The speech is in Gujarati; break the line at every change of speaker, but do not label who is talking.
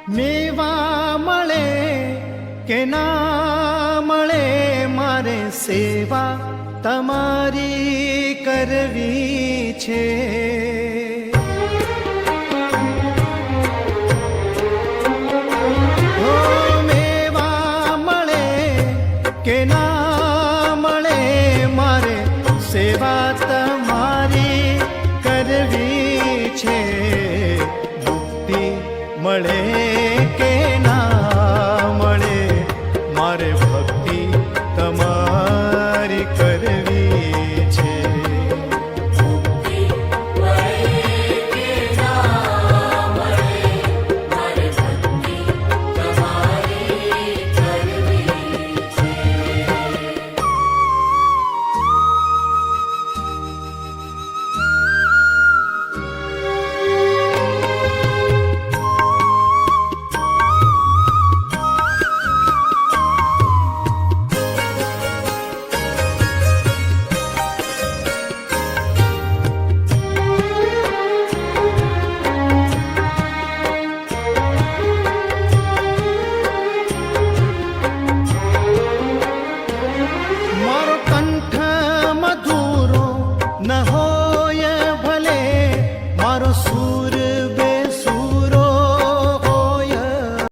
મેવા મળે કે ના મળે મારે સેવા તમારી કરવી છે. ઓ મેવા મળે કે ના મળે મારે સેવા તમારી કરવી છે. મુક્તિ મળે કે